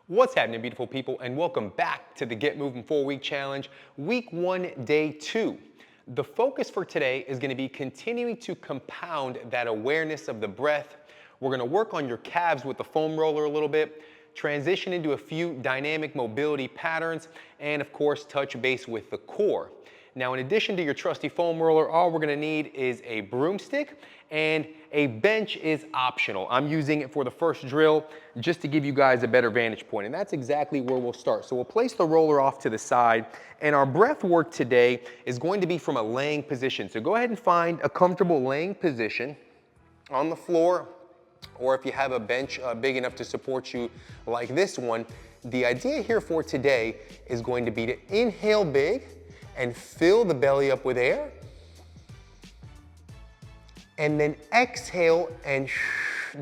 What's happening, beautiful people, and welcome back to the Get Moving 4-Week Challenge, Week 1, Day 2. The focus for today is going to be continuing to compound that awareness of the breath. We're going to work on your calves with the foam roller a little bit, transition into a few dynamic mobility patterns, and of course, touch base with the core. Now, in addition to your trusty foam roller, all we're gonna need is a broomstick, and a bench is optional. I'm using it for the first drill just to give you guys a better vantage point, and that's exactly where we'll start. So we'll place the roller off to the side, and our breath work today is going to be from a laying position. So go ahead and find a comfortable laying position on the floor, or if you have a bench big enough to support you like this one. The idea here for today is going to be to inhale big, and fill the belly up with air. And then exhale and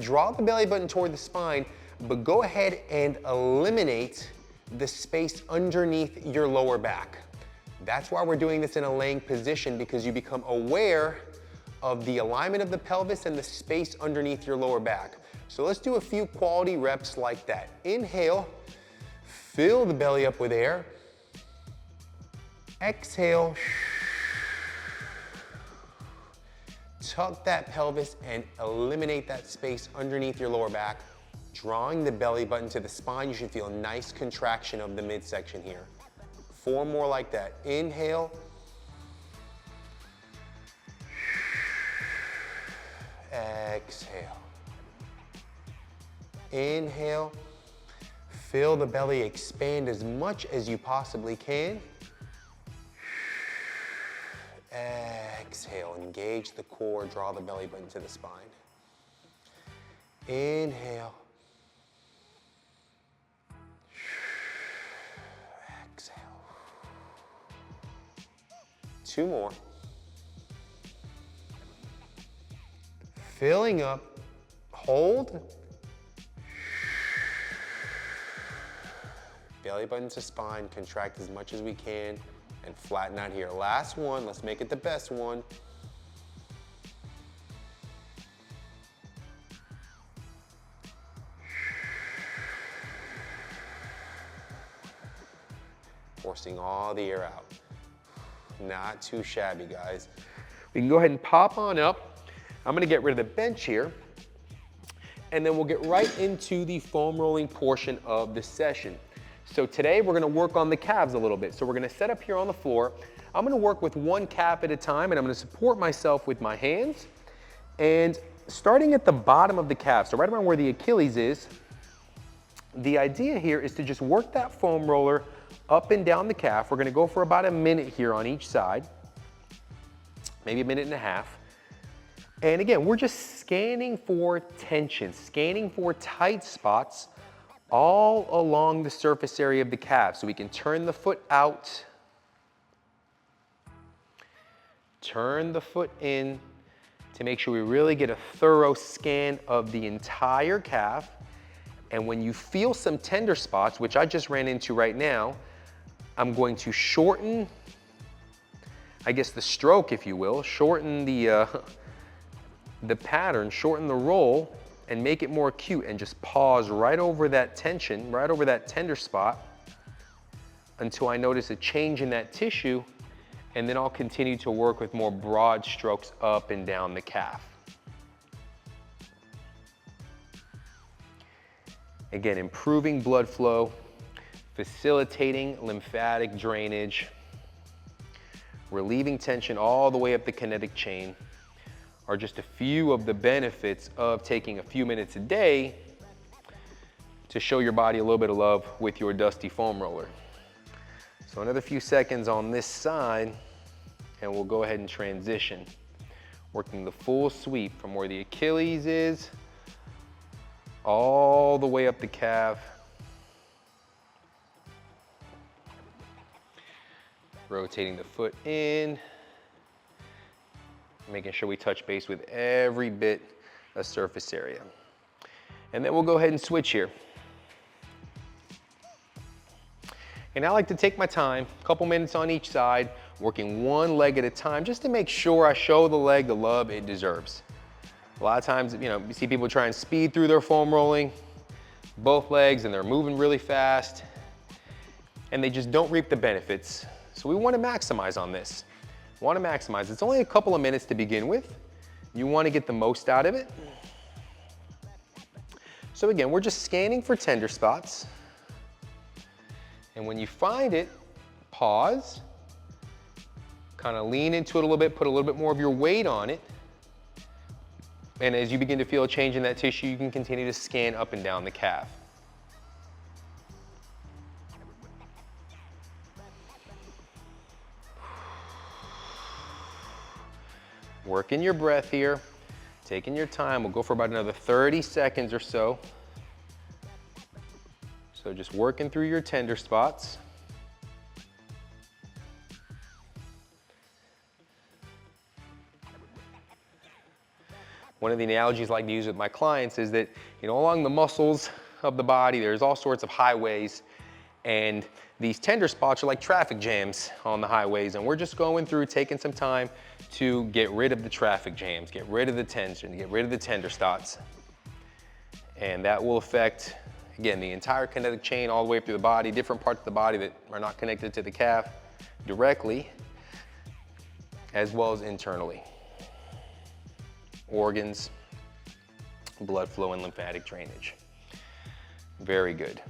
draw the belly button toward the spine, but go ahead and eliminate the space underneath your lower back. That's why we're doing this in a laying position, because you become aware of the alignment of the pelvis and the space underneath your lower back. So let's do a few quality reps like that. Inhale, fill the belly up with air. Exhale, tuck that pelvis and eliminate that space underneath your lower back, drawing the belly button to the spine. You should feel a nice contraction of the midsection here. 4 more like that. Inhale, exhale. Inhale, feel the belly expand as much as you possibly can. Exhale, engage the core, draw the belly button to the spine. Inhale. Exhale. 2 more. Filling up, hold. Belly button to spine, contract as much as we can. And flatten out here. Last one, let's make it the best one. Forcing all the air out. Not too shabby, guys. We can go ahead and pop on up. I'm gonna get rid of the bench here, and then we'll get right into the foam rolling portion of the session. So today we're gonna work on the calves a little bit. So we're gonna set up here on the floor. I'm gonna work with one calf at a time, and I'm gonna support myself with my hands. And starting at the bottom of the calf, so right around where the Achilles is, the idea here is to just work that foam roller up and down the calf. We're gonna go for about a minute here on each side, maybe a minute and a half. And again, we're just scanning for tension, scanning for tight spots all along the surface area of the calf. So we can turn the foot out, turn the foot in to make sure we really get a thorough scan of the entire calf. And when you feel some tender spots, which I just ran into right now, I'm going to shorten, I guess, the stroke, if you will, shorten the pattern, shorten the roll, and make it more acute, and just pause right over that tension, right over that tender spot, until I notice a change in that tissue, and then I'll continue to work with more broad strokes up and down the calf. Again, improving blood flow, facilitating lymphatic drainage, relieving tension all the way up the kinetic chain are just a few of the benefits of taking a few minutes a day to show your body a little bit of love with your dusty foam roller. So another few seconds on this side, and we'll go ahead and transition, working the full sweep from where the Achilles is all the way up the calf, rotating the foot in, making sure we touch base with every bit of surface area. And then we'll go ahead and switch here. And I like to take my time, a couple minutes on each side, working one leg at a time, just to make sure I show the leg the love it deserves. A lot of times, you see people try and speed through their foam rolling. both legs and they're moving really fast and they just don't reap the benefits. So we want to maximize on this. Want to maximize. It's only a couple of minutes to begin with. You want to get the most out of it. So again, we're just scanning for tender spots. And when you find it, pause, kind of lean into it a little bit, put a little bit more of your weight on it. And as you begin to feel a change in that tissue, you can continue to scan up and down the calf. Working your breath here, taking your time. We'll go for about another 30 seconds or so. So just working through your tender spots. One of the analogies I like to use with my clients is that, along the muscles of the body, there's all sorts of highways, and these tender spots are like traffic jams on the highways, and we're just going through, taking some time to get rid of the traffic jams, get rid of the tension, get rid of the tender spots. And that will affect, again, the entire kinetic chain all the way through the body, different parts of the body that are not connected to the calf directly, as well as internally. Organs, blood flow, and lymphatic drainage. Very good.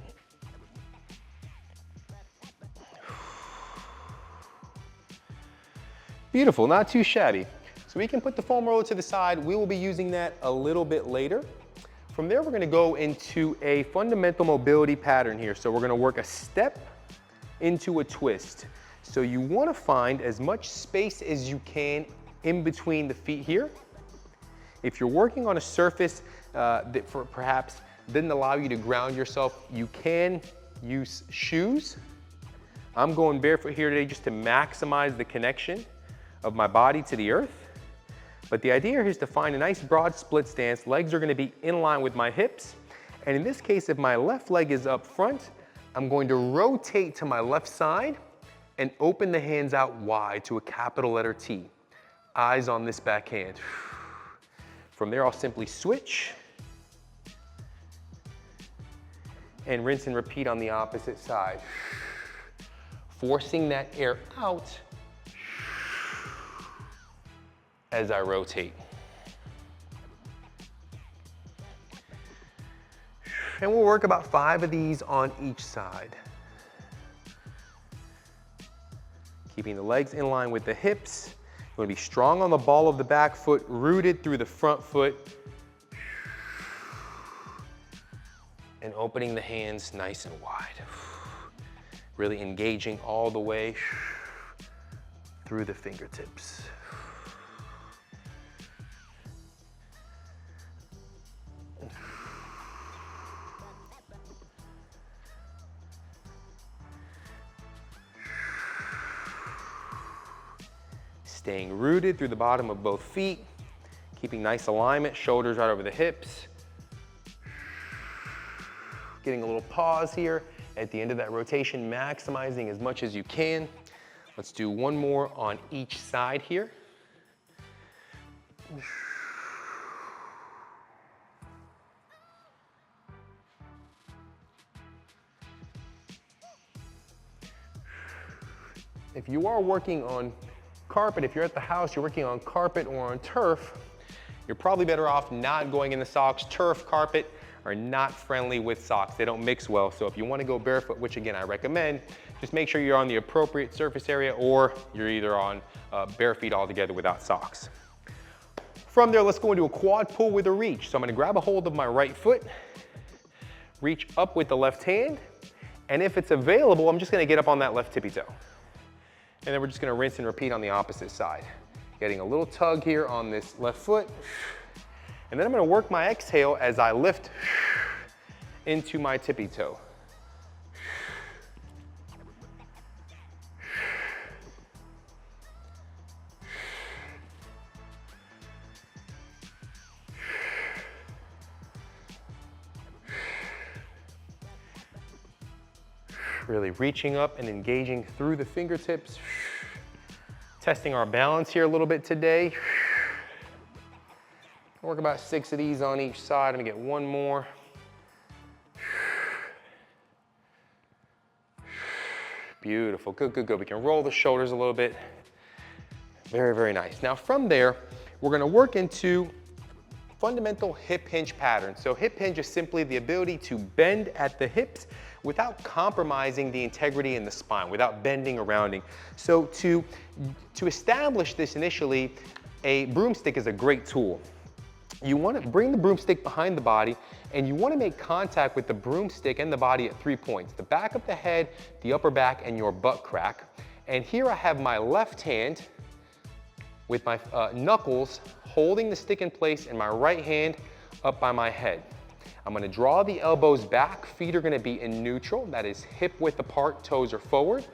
Beautiful, not too shabby. So we can put the foam roller to the side. We will be using that a little bit later. From there, we're gonna go into a fundamental mobility pattern here. So we're gonna work a step into a twist. So you wanna find as much space as you can in between the feet here. If you're working on a surface that perhaps didn't allow you to ground yourself, you can use shoes. I'm going barefoot here today just to maximize the connection of my body to the earth. But the idea here is to find a nice broad split stance. Legs are gonna be in line with my hips. And in this case, if my left leg is up front, I'm going to rotate to my left side and open the hands out wide to a capital letter T. Eyes on this back hand. From there, I'll simply switch and rinse and repeat on the opposite side. Forcing that air out as I rotate. And we'll work about 5 of these on each side. Keeping the legs in line with the hips. You want to be strong on the ball of the back foot, rooted through the front foot. And opening the hands nice and wide. Really engaging all the way through the fingertips. Staying rooted through the bottom of both feet, keeping nice alignment, shoulders right over the hips. Getting a little pause here at the end of that rotation, maximizing as much as you can. Let's do one more on each side here. If you are working on carpet, if you're at the house, you're working on carpet or on turf, you're probably better off not going in the socks. Turf, carpet are not friendly with socks. They don't mix well. So if you want to go barefoot, which again I recommend, just make sure you're on the appropriate surface area or you're either on bare feet altogether without socks. From there, let's go into a quad pull with a reach. So I'm going to grab a hold of my right foot, reach up with the left hand, and if it's available, I'm just going to get up on that left tippy toe. And then we're just gonna rinse and repeat on the opposite side. Getting a little tug here on this left foot. And then I'm gonna work my exhale as I lift into my tippy toe. Really reaching up and engaging through the fingertips. Testing our balance here a little bit today. Work about 6 of these on each side. I'm gonna get one more. Beautiful, good, good, good. We can roll the shoulders a little bit. Very, very nice. Now from there, we're gonna work into fundamental hip hinge pattern. So hip hinge is simply the ability to bend at the hips without compromising the integrity in the spine, without bending or rounding. So to establish this initially, a broomstick is a great tool. You want to bring the broomstick behind the body, and you want to make contact with the broomstick and the body at 3 points: the back of the head, the upper back, and your butt crack. And here I have my left hand with my knuckles holding the stick in place, and my right hand up by my head. I'm gonna draw the elbows back, feet are gonna be in neutral, that is hip width apart, toes are forward.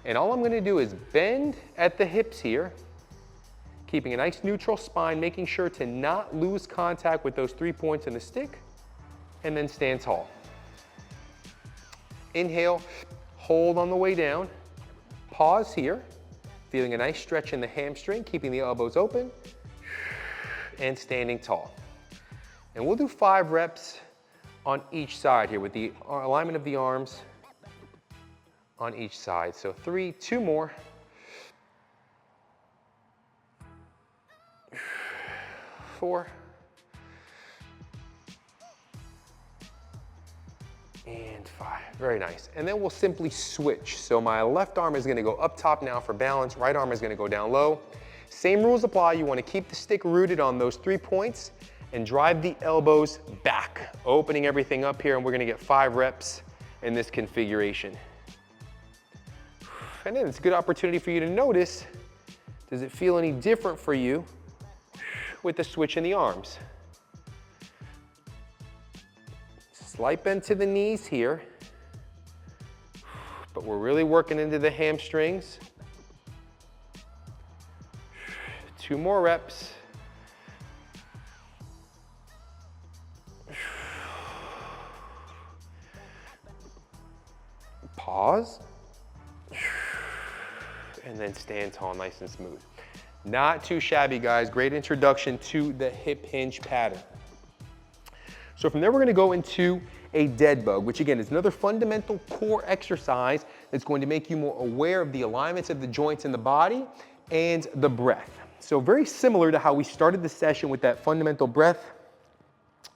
And all I'm gonna do is bend at the hips here, keeping a nice neutral spine, making sure to not lose contact with those 3 points in the stick, and then stand tall. Inhale, hold on the way down, pause here, feeling a nice stretch in the hamstring, keeping the elbows open, and standing tall. And we'll do 5 reps on each side here with the alignment of the arms on each side. So 3, 2 more. 4. And 5, very nice. And then we'll simply switch. So my left arm is gonna go up top now for balance, right arm is gonna go down low. Same rules apply, you wanna keep the stick rooted on those 3 points and drive the elbows back, opening everything up here, and we're gonna get 5 reps in this configuration. And then it's a good opportunity for you to notice, does it feel any different for you with the switch in the arms? Slight bend to the knees here, but we're really working into the hamstrings. 2 more reps. Pause. And then stand tall, nice and smooth. Not too shabby, guys. Great introduction to the hip hinge pattern. So from there, we're gonna go into a dead bug, which again is another fundamental core exercise that's going to make you more aware of the alignments of the joints in the body and the breath. So very similar to how we started the session with that fundamental breath,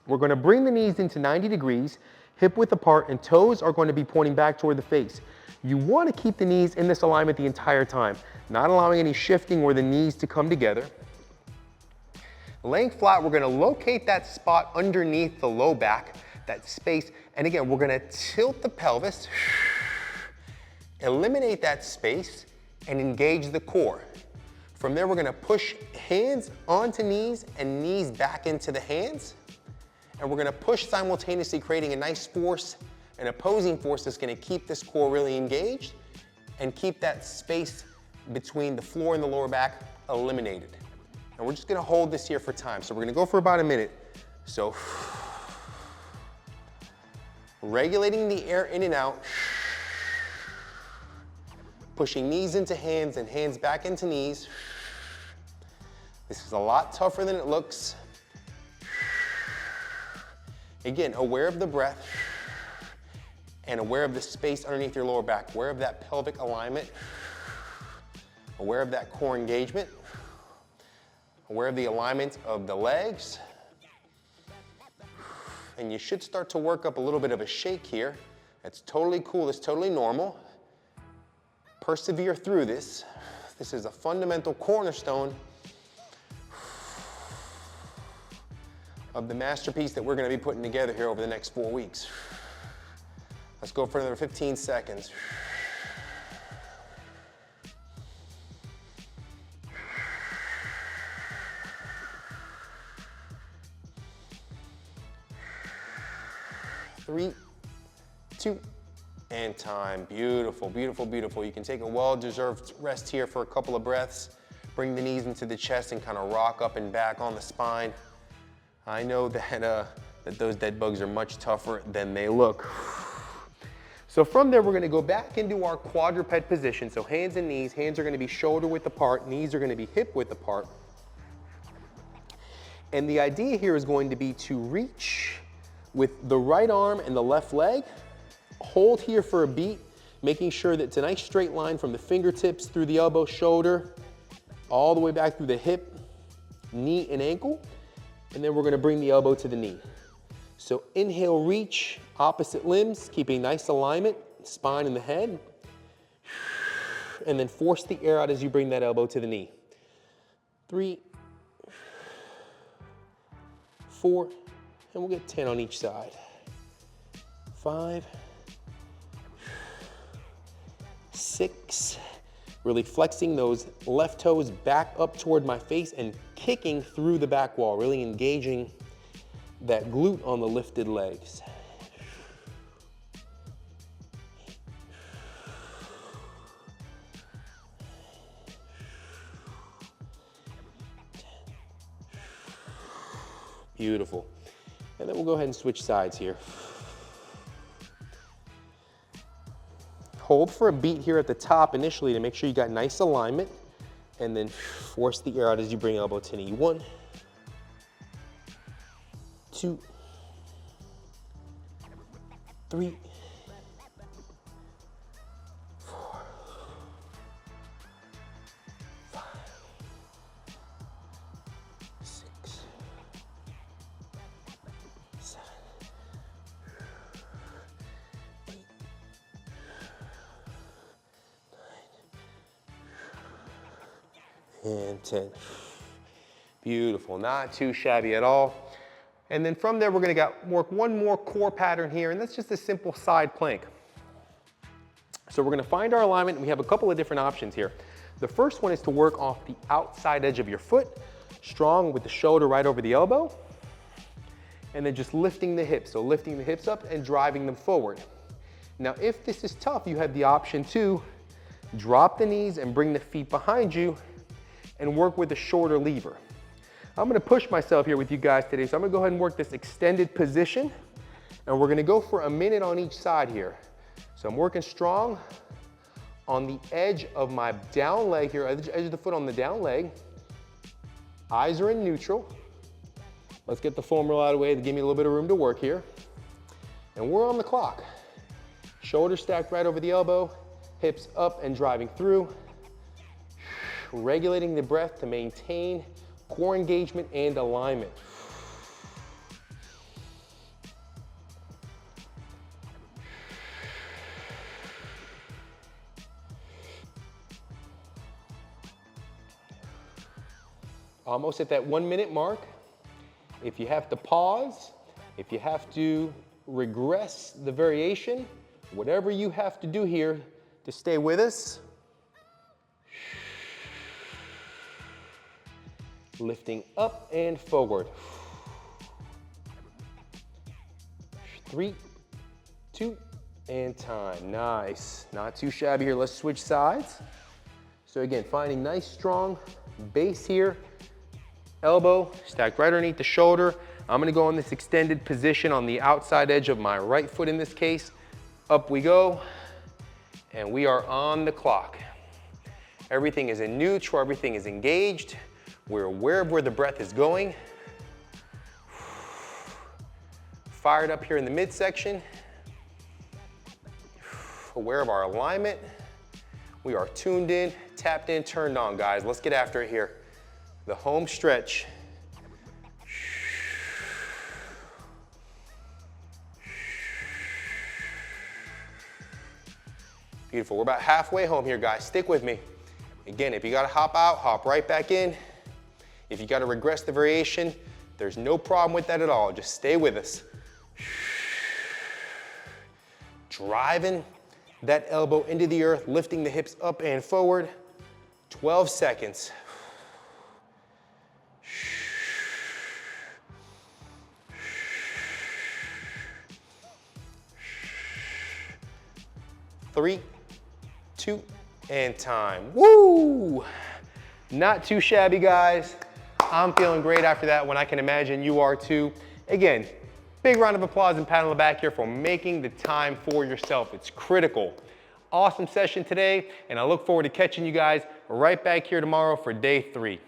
we're gonna bring the knees into 90 degrees, hip width apart, and toes are going to be pointing back toward the face. You wanna keep the knees in this alignment the entire time, not allowing any shifting or the knees to come together. Laying flat, we're gonna locate that spot underneath the low back, that space, and again, we're gonna tilt the pelvis, eliminate that space, and engage the core. From there, we're gonna push hands onto knees and knees back into the hands, and we're gonna push simultaneously, creating a nice force, an opposing force that's gonna keep this core really engaged and keep that space between the floor and the lower back eliminated. And we're just gonna hold this here for time. So we're gonna go for about a minute. So, regulating the air in and out, pushing knees into hands and hands back into knees. This is a lot tougher than it looks. Again, aware of the breath and aware of the space underneath your lower back, aware of that pelvic alignment, aware of that core engagement, aware of the alignment of the legs. And you should start to work up a little bit of a shake here. That's totally cool, it's totally normal. Persevere through this. This is a fundamental cornerstone of the masterpiece that we're gonna be putting together here over the next 4 weeks. Let's go for another 15 seconds. Three, 2, and time. Beautiful, beautiful, beautiful. You can take a well-deserved rest here for a couple of breaths. Bring the knees into the chest and kind of rock up and back on the spine. I know that those dead bugs are much tougher than they look. So from there, we're gonna go back into our quadruped position. So hands and knees, hands are gonna be shoulder width apart, knees are gonna be hip width apart. And the idea here is going to be to reach with the right arm and the left leg, hold here for a beat, making sure that it's a nice straight line from the fingertips through the elbow, shoulder, all the way back through the hip, knee, and ankle. And then we're gonna bring the elbow to the knee. So inhale, reach, opposite limbs, keeping nice alignment, spine and the head. And then force the air out as you bring that elbow to the knee. 3, 4, and we'll get 10 on each side. 5, 6, really flexing those left toes back up toward my face and kicking through the back wall, really engaging that glute on the lifted legs. Beautiful. And then we'll go ahead and switch sides here. Hold for a beat here at the top initially to make sure you got nice alignment, and then force the air out as you bring elbow to knee. 1, 2, 3, 4, 5, 6, 7, 8, 9, and 10. Beautiful, not too shabby at all. And then from there, we're gonna work one more core pattern here, and that's just a simple side plank. So we're gonna find our alignment, and we have a couple of different options here. The first one is to work off the outside edge of your foot, strong with the shoulder right over the elbow, and then just lifting the hips. So lifting the hips up and driving them forward. Now, if this is tough, you have the option to drop the knees and bring the feet behind you and work with a shorter lever. I'm gonna push myself here with you guys today, so I'm gonna go ahead and work this extended position, and we're gonna go for a minute on each side here. So I'm working strong on the edge of my down leg here, edge of the foot on the down leg. Eyes are in neutral. Let's get the foam roll out of the way to give me a little bit of room to work here. And we're on the clock. Shoulders stacked right over the elbow, hips up and driving through. Regulating the breath to maintain core engagement and alignment. Almost at that 1 minute mark. If you have to pause, if you have to regress the variation, whatever you have to do here to stay with us. Lifting up and forward. 3, 2, and time. Nice. Not too shabby here. Let's switch sides. So again, finding nice strong base here. Elbow stacked right underneath the shoulder. I'm gonna go in this extended position on the outside edge of my right foot in this case. Up we go, and we are on the clock. Everything is in neutral, everything is engaged. We're aware of where the breath is going. Fired up here in the midsection. Aware of our alignment. We are tuned in, tapped in, turned on, guys. Let's get after it here. The home stretch. Beautiful. We're about halfway home here, guys. Stick with me. Again, if you gotta hop out, hop right back in. If you gotta regress the variation, there's no problem with that at all. Just stay with us. Driving that elbow into the earth, lifting the hips up and forward. 12 seconds. 3, 2, and time. Woo! Not too shabby, guys. I'm feeling great after that one. I can imagine you are too. Again, big round of applause and pat on the back here for making the time for yourself. It's critical. Awesome session today, and I look forward to catching you guys right back here tomorrow for day 3.